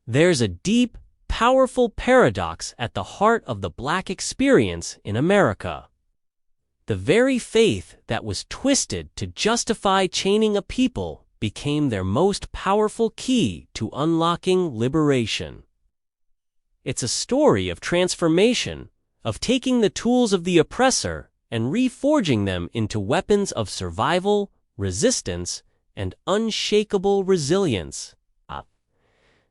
There's a deep, powerful paradox at the heart of the Black experience in America. The very faith that was twisted to justify chaining a people became their most powerful key to unlocking liberation. It's a story of transformation, of taking the tools of the oppressor and reforging them into weapons of survival, resistance, and unshakable resilience.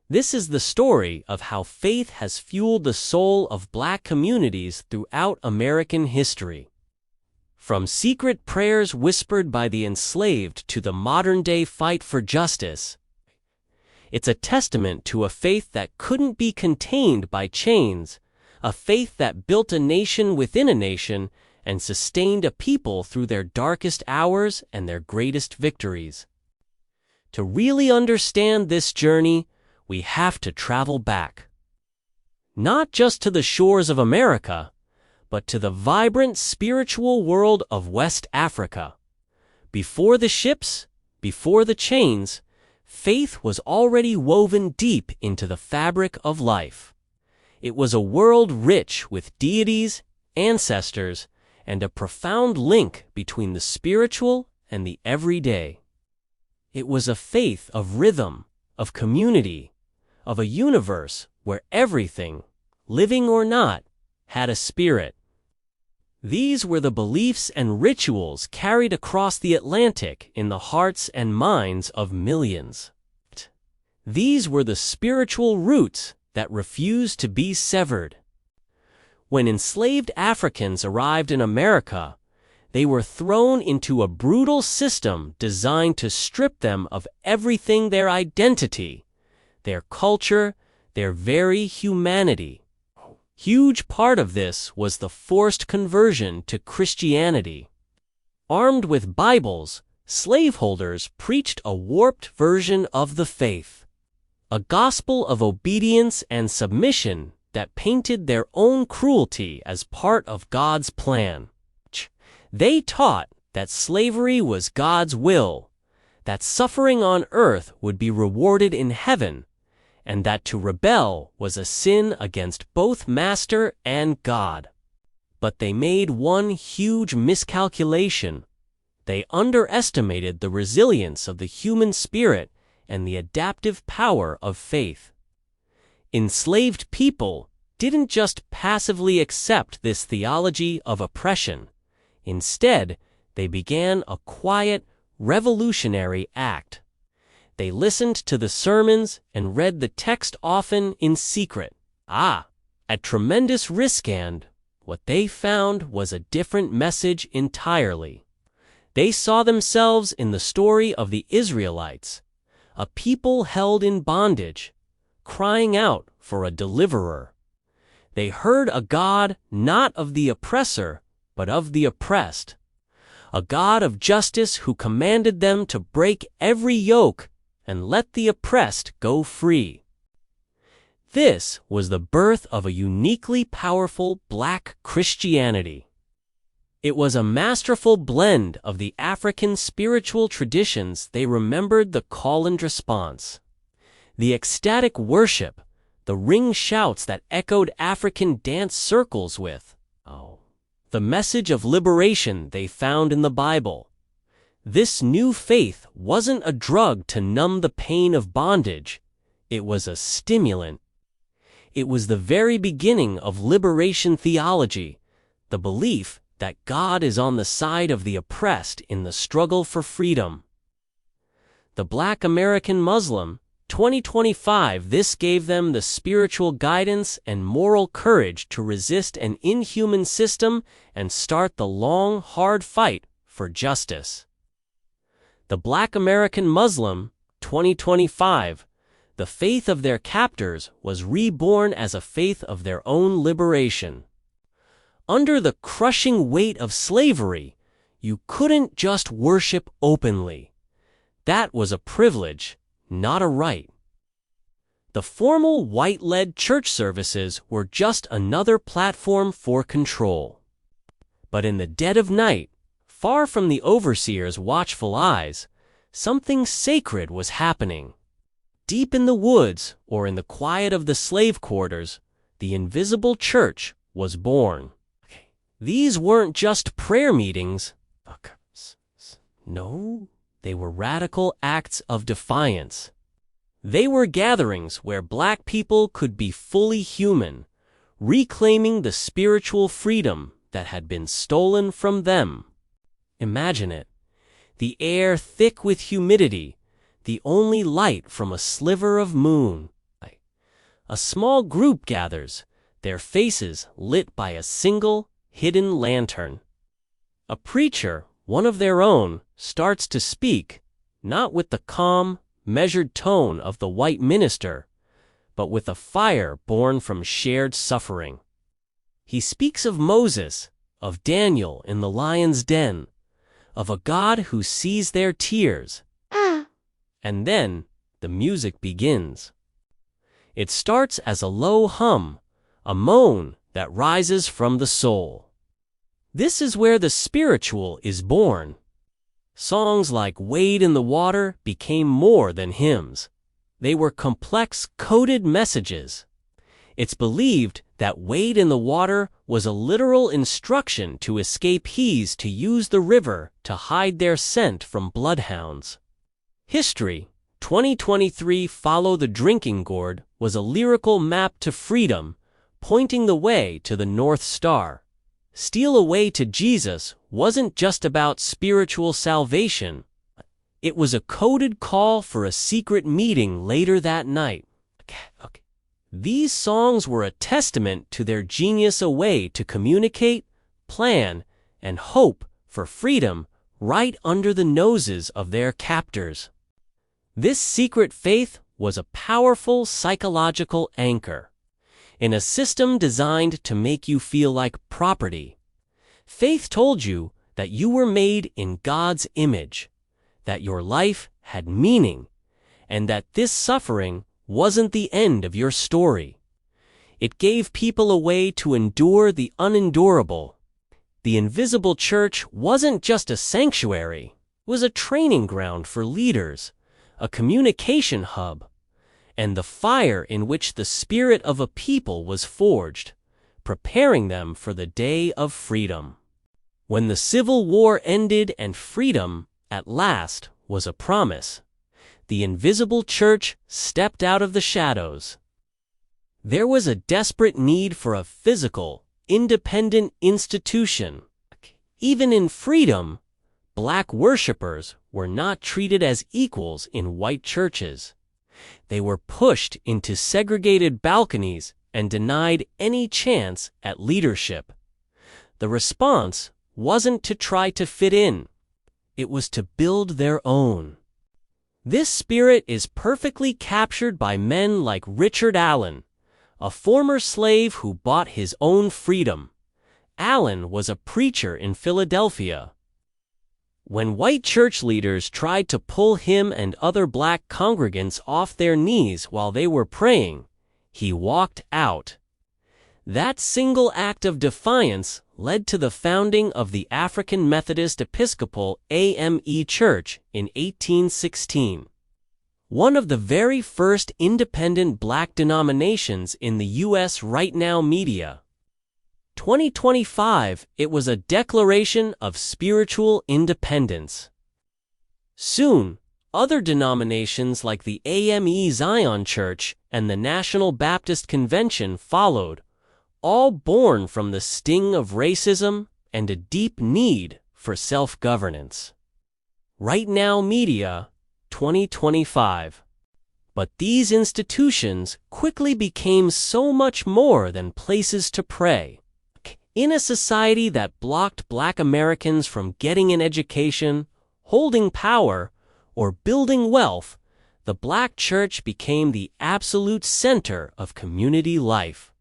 This is the story of how faith has fueled the soul of Black communities throughout American history. From secret prayers whispered by the enslaved to the modern-day fight for justice, it's a testament to a faith that couldn't be contained by chains, a faith that built a nation within a nation and sustained a people through their darkest hours and their greatest victories. To really understand this journey, we have to travel back. Not just to the shores of America, but to the vibrant spiritual world of West Africa. Before the ships, before the chains, faith was already woven deep into the fabric of life. It was a world rich with deities, ancestors, and a profound link between the spiritual and the everyday. It was a faith of rhythm, of community, of a universe where everything, living or not, had a spirit. These were the beliefs and rituals carried across the Atlantic in the hearts and minds of millions. These were the spiritual roots that refused to be severed. When enslaved Africans arrived in America, they were thrown into a brutal system designed to strip them of everything: their identity, their culture, their very humanity. Huge part of this was the forced conversion to Christianity. Armed with Bibles, slaveholders preached a warped version of the faith, a gospel of obedience and submission that painted their own cruelty as part of God's plan. They taught that slavery was God's will, that suffering on earth would be rewarded in heaven, and that to rebel was a sin against both master and God. But they made one huge miscalculation. They underestimated the resilience of the human spirit and the adaptive power of faith. Enslaved people didn't just passively accept this theology of oppression. Instead, they began a quiet, revolutionary act. They listened to the sermons and read the text, often in secret. At tremendous risk, and what they found was a different message entirely. They saw themselves in the story of the Israelites, a people held in bondage, crying out for a deliverer. They heard a God not of the oppressor, but of the oppressed, a God of justice who commanded them to break every yoke and let the oppressed go free. This was the birth of a uniquely powerful Black Christianity. It was a masterful blend of the African spiritual traditions. They remembered the call and response, the ecstatic worship, the ring shouts that echoed African dance circles with the message of liberation they found in the Bible. This new faith wasn't a drug to numb the pain of bondage. It was a stimulant. It was the very beginning of liberation theology, the belief that God is on the side of the oppressed in the struggle for freedom. The Black American Muslim, 2025. This gave them the spiritual guidance and moral courage to resist an inhuman system and start the long, hard fight for justice. The Black American Muslim, 2025. The faith of their captors was reborn as a faith of their own liberation. Under the crushing weight of slavery, you couldn't just worship openly. That was a privilege, not a right. The formal white-led church services were just another platform for control. But in the dead of night, far from the overseer's watchful eyes, something sacred was happening. Deep in the woods or in the quiet of the slave quarters, the invisible church was born. These weren't just prayer meetings. No, they were radical acts of defiance. They were gatherings where black people could be fully human, reclaiming the spiritual freedom that had been stolen from them. Imagine it. The air thick with humidity, the only light from a sliver of moon. A small group gathers, their faces lit by a single, hidden lantern. A preacher, one of their own, starts to speak, not with the calm, measured tone of the white minister, but with a fire born from shared suffering. He speaks of Moses, of Daniel in the lion's den, of a God who sees their tears. And then the music begins. It starts as a low hum, a moan that rises from the soul. This is where the spiritual is born. Songs like Wade in the Water became more than hymns. They were complex, coded messages. It's believed that Wade in the Water was a literal instruction to escapees to use the river to hide their scent from bloodhounds. History, 2023 Follow the Drinking Gourd was a lyrical map to freedom, pointing the way to the North Star. Steal Away to Jesus wasn't just about spiritual salvation. It was a coded call for a secret meeting later that night. These songs were a testament to their genius, a way to communicate, plan, and hope for freedom right under the noses of their captors. This secret faith was a powerful psychological anchor. In a system designed to make you feel like property, faith told you that you were made in God's image, that your life had meaning, and that this suffering wasn't the end of your story. It gave people a way to endure the unendurable. The invisible church wasn't just a sanctuary, it was a training ground for leaders, a communication hub, and the fire in which the spirit of a people was forged, preparing them for the day of freedom. When the Civil War ended and freedom, at last, was a promise, the invisible church stepped out of the shadows. There was a desperate need for a physical, independent institution. Even in freedom, black worshipers were not treated as equals in white churches. They were pushed into segregated balconies and denied any chance at leadership. The response wasn't to try to fit in. It was to build their own. This spirit is perfectly captured by men like Richard Allen, a former slave who bought his own freedom. Allen was a preacher in Philadelphia. When white church leaders tried to pull him and other black congregants off their knees while they were praying, he walked out. That single act of defiance led to the founding of the African Methodist Episcopal AME Church in 1816. One of the very first independent black denominations in the U.S. Right Now media. 2025, it was a declaration of spiritual independence. Soon, other denominations like the AME Zion Church and the National Baptist Convention followed, all born from the sting of racism and a deep need for self-governance. Right Now Media, 2025. But these institutions quickly became so much more than places to pray. In a society that blocked black Americans from getting an education, holding power, or building wealth, the black church became the absolute center of community life.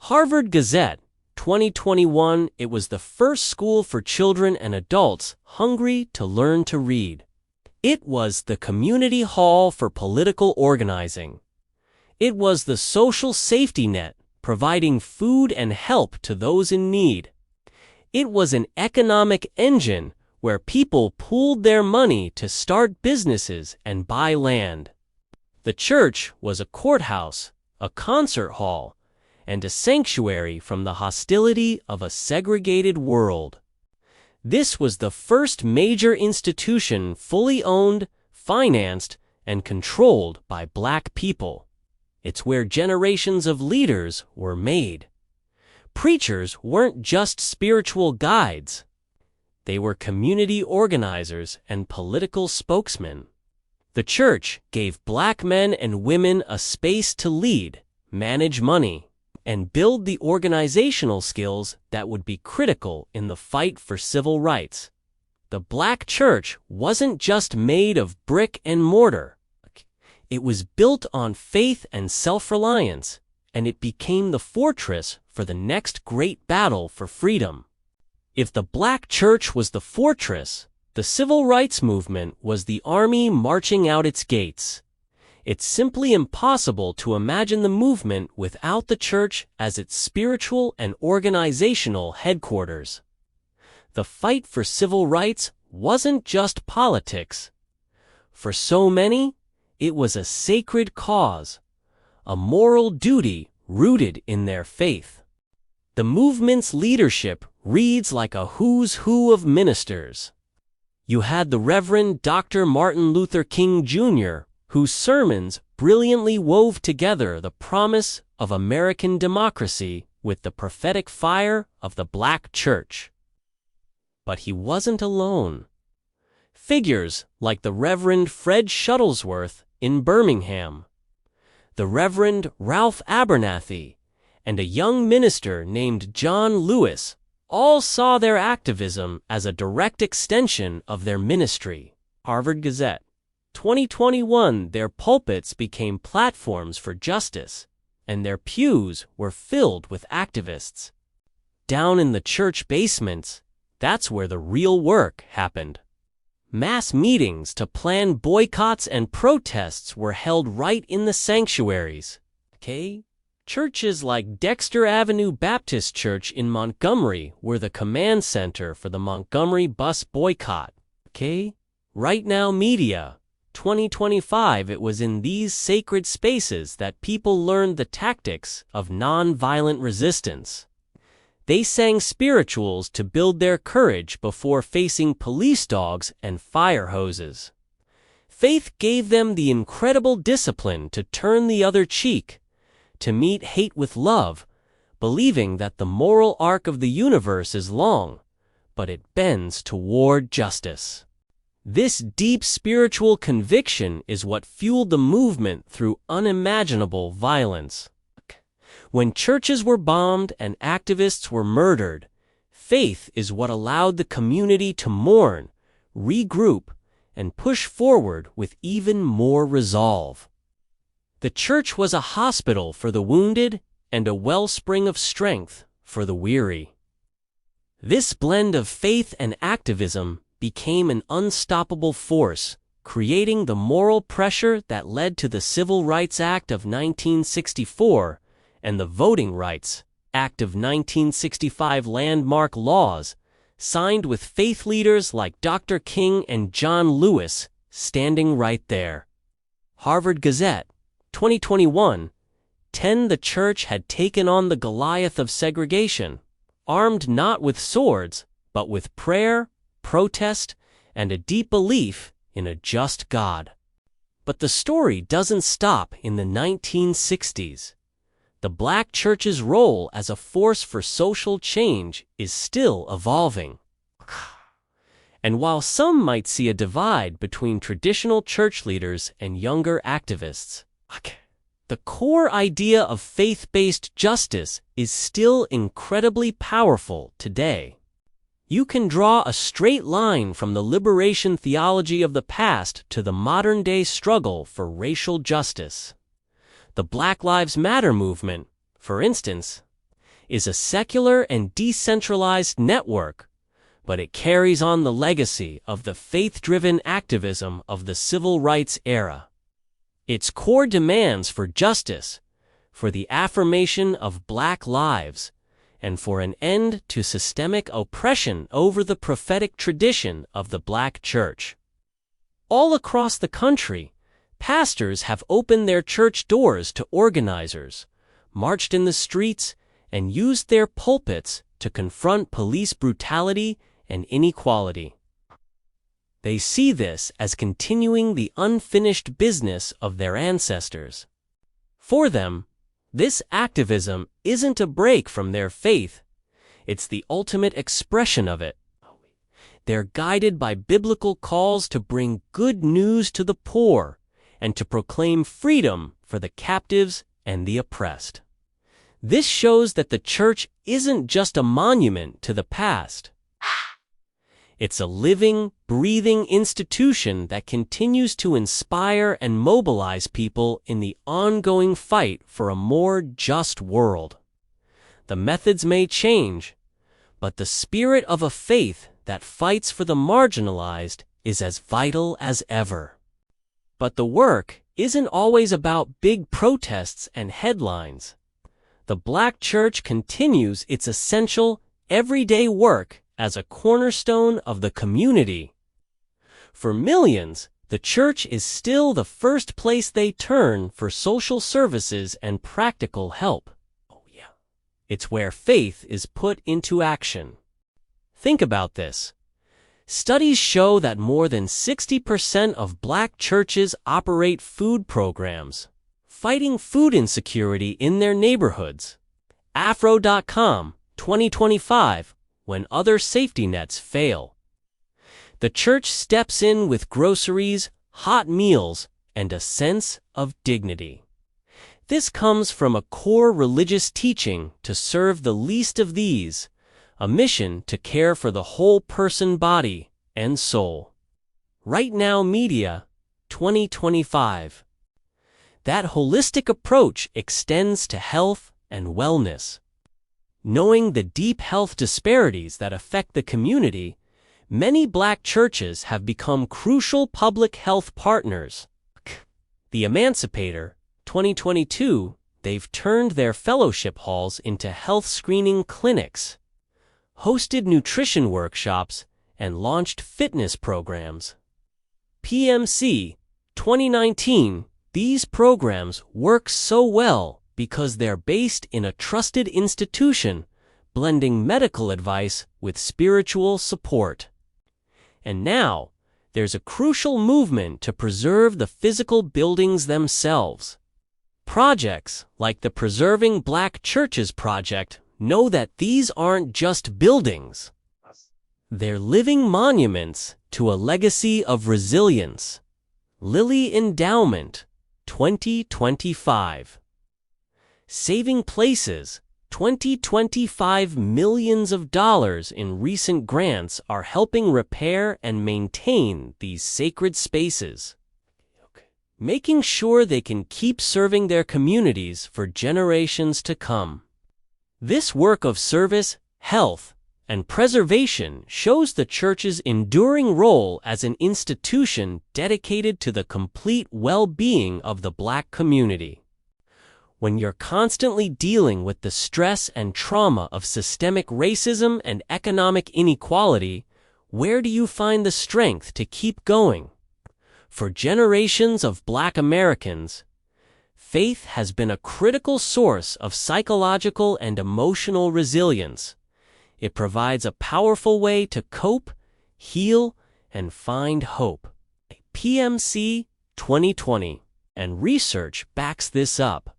Harvard Gazette, 2021, it was the first school for children and adults hungry to learn to read. It was the community hall for political organizing. It was the social safety net, providing food and help to those in need. It was an economic engine where people pooled their money to start businesses and buy land. The church was a courthouse, a concert hall, and a sanctuary from the hostility of a segregated world. This was the first major institution fully owned, financed, and controlled by black people. It's where generations of leaders were made. Preachers weren't just spiritual guides. They were community organizers and political spokesmen. The church gave black men and women a space to lead, manage money, and build the organizational skills that would be critical in the fight for civil rights. The black church wasn't just made of brick and mortar. It was built on faith and self-reliance, and it became the fortress for the next great battle for freedom. If the black church was the fortress, the civil rights movement was the army marching out its gates. It's simply impossible to imagine the movement without the church as its spiritual and organizational headquarters. The fight for civil rights wasn't just politics. For so many, it was a sacred cause, a moral duty rooted in their faith. The movement's leadership reads like a who's who of ministers. You had the Reverend Dr. Martin Luther King Jr., whose sermons brilliantly wove together the promise of American democracy with the prophetic fire of the black church. But he wasn't alone. Figures like the Reverend Fred Shuttlesworth in Birmingham, the Reverend Ralph Abernathy, and a young minister named John Lewis all saw their activism as a direct extension of their ministry. Harvard Gazette. 2021, their pulpits became platforms for justice, and their pews were filled with activists. Down in the church basements, that's where the real work happened. Mass meetings to plan boycotts and protests were held right in the sanctuaries. Churches like Dexter Avenue Baptist Church in Montgomery were the command center for the Montgomery bus boycott. Right Now Media. 2025, it was in these sacred spaces that people learned the tactics of nonviolent resistance. They sang spirituals to build their courage before facing police dogs and fire hoses. Faith gave them the incredible discipline to turn the other cheek, to meet hate with love, believing that the moral arc of the universe is long, but it bends toward justice. This deep spiritual conviction is what fueled the movement through unimaginable violence. When churches were bombed and activists were murdered, faith is what allowed the community to mourn, regroup, and push forward with even more resolve. The church was a hospital for the wounded and a wellspring of strength for the weary. This blend of faith and activism became an unstoppable force, creating the moral pressure that led to the Civil Rights Act of 1964 and the Voting Rights Act of 1965 landmark laws, signed with faith leaders like Dr. King and John Lewis standing right there. Harvard Gazette. 2021, 10 The church had taken on the Goliath of segregation, armed not with swords, but with prayer, protest, and a deep belief in a just God. But the story doesn't stop in the 1960s. The black church's role as a force for social change is still evolving. And while some might see a divide between traditional church leaders and younger activists, the core idea of faith-based justice is still incredibly powerful today. You can draw a straight line from the liberation theology of the past to the modern-day struggle for racial justice. The Black Lives Matter movement, for instance, is a secular and decentralized network, but it carries on the legacy of the faith-driven activism of the civil rights era. Its core demands for justice, for the affirmation of black lives, and for an end to systemic oppression over the prophetic tradition of the black church. All across the country, Pastors have opened their church doors to organizers, marched in the streets, and used their pulpits to confront police brutality and inequality. They see this as continuing the unfinished business of their ancestors. For them, this activism isn't a break from their faith, it's the ultimate expression of it. They're guided by biblical calls to bring good news to the poor and to proclaim freedom for the captives and the oppressed. This shows that the church isn't just a monument to the past. It's a living, breathing institution that continues to inspire and mobilize people in the ongoing fight for a more just world. The methods may change, but the spirit of a faith that fights for the marginalized is as vital as ever. But the work isn't always about big protests and headlines. The Black church continues its essential, everyday work as a cornerstone of the community. For millions, the church is still the first place they turn for social services and practical help. It's where faith is put into action. Think about this. Studies show that more than 60% of Black churches operate food programs, fighting food insecurity in their neighborhoods. Afro.com, 2025, when other safety nets fail. The church steps in with groceries, hot meals, and a sense of dignity. This comes from a core religious teaching to serve the least of these, a mission to care for the whole person, body, and soul. Right Now Media, 2025. That holistic approach extends to health and wellness. Knowing the deep health disparities that affect the community, many Black churches have become crucial public health partners. The Emancipator, 2022, they've turned their fellowship halls into health screening clinics, hosted nutrition workshops, and launched fitness programs. PMC, 2019, these programs work so well because they're based in a trusted institution, blending medical advice with spiritual support. And now, there's a crucial movement to preserve the physical buildings themselves. Projects like the Preserving Black Churches Project know that these aren't just buildings. They're living monuments to a legacy of resilience. Lilly Endowment, 2025. Saving Places, 2025 millions of dollars in recent grants are helping repair and maintain these sacred spaces, making sure they can keep serving their communities for generations to come. This work of service, health, and preservation shows the church's enduring role as an institution dedicated to the complete well-being of the Black community. When you're constantly dealing with the stress and trauma of systemic racism and economic inequality, where do you find the strength to keep going? For generations of Black Americans, faith has been a critical source of psychological and emotional resilience. It provides a powerful way to cope, heal, and find hope. PMC 2020, and research backs this up.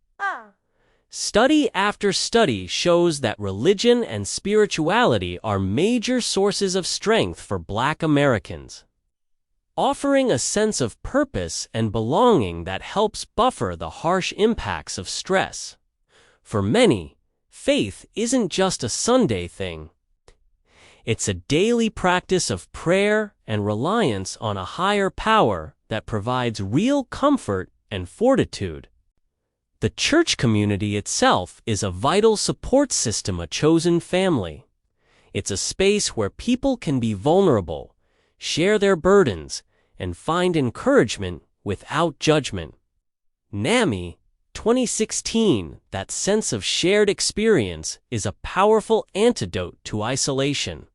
Study after study shows that religion and spirituality are major sources of strength for Black Americans, offering a sense of purpose and belonging that helps buffer the harsh impacts of stress. For many, faith isn't just a Sunday thing. It's a daily practice of prayer and reliance on a higher power that provides real comfort and fortitude. The church community itself is a vital support system, a chosen family. It's a space where people can be vulnerable, share their burdens, and find encouragement without judgment. NAMI, 2016, that sense of shared experience is a powerful antidote to isolation.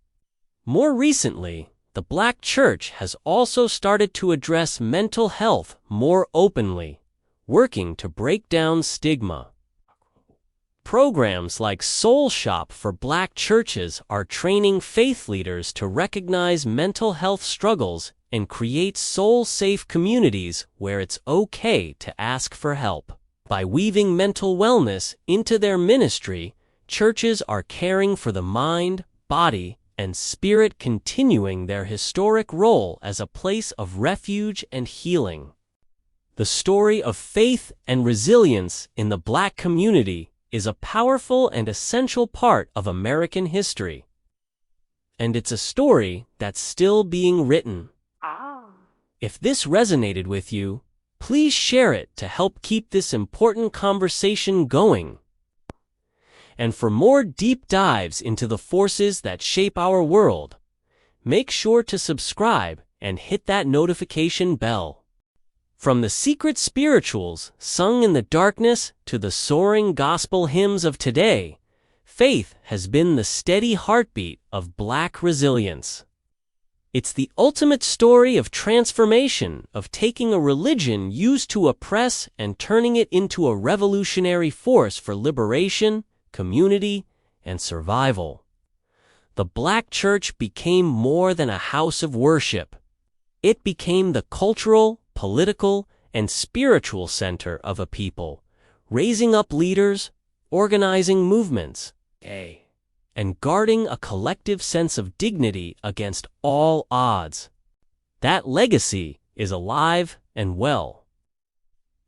More recently, the Black Church has also started to address mental health more openly, working to break down stigma. Programs like Soul Shop for Black churches are training faith leaders to recognize mental health struggles and create soul-safe communities where it's okay to ask for help. By weaving mental wellness into their ministry, churches are caring for the mind, body, and spirit, continuing their historic role as a place of refuge and healing. The story of faith and resilience in the Black community is a powerful and essential part of American history. And it's a story that's still being written. If this resonated with you, please share it to help keep this important conversation going. And for more deep dives into the forces that shape our world, make sure to subscribe and hit that notification bell. From the secret spirituals sung in the darkness to the soaring gospel hymns of today, faith has been the steady heartbeat of Black resilience. It's the ultimate story of transformation, of taking a religion used to oppress and turning it into a revolutionary force for liberation, community, and survival. The Black Church became more than a house of worship. It became the cultural, political, and spiritual center of a people, raising up leaders, organizing movements, and guarding a collective sense of dignity against all odds. That legacy is alive and well.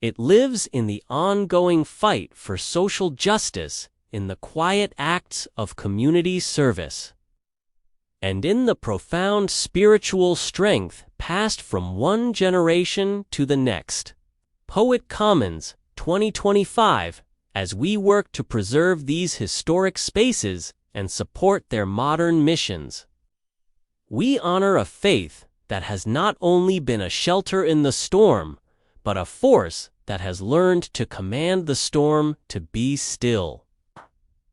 It lives in the ongoing fight for social justice, in the quiet acts of community service, and in the profound spiritual strength passed from one generation to the next. Poet Commons, 2025, as we work to preserve these historic spaces and support their modern missions. We honor a faith that has not only been a shelter in the storm, but a force that has learned to command the storm to be still.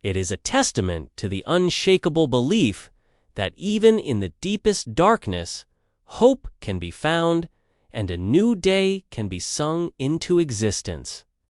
It is a testament to the unshakable belief that even in the deepest darkness, hope can be found and a new day can be sung into existence.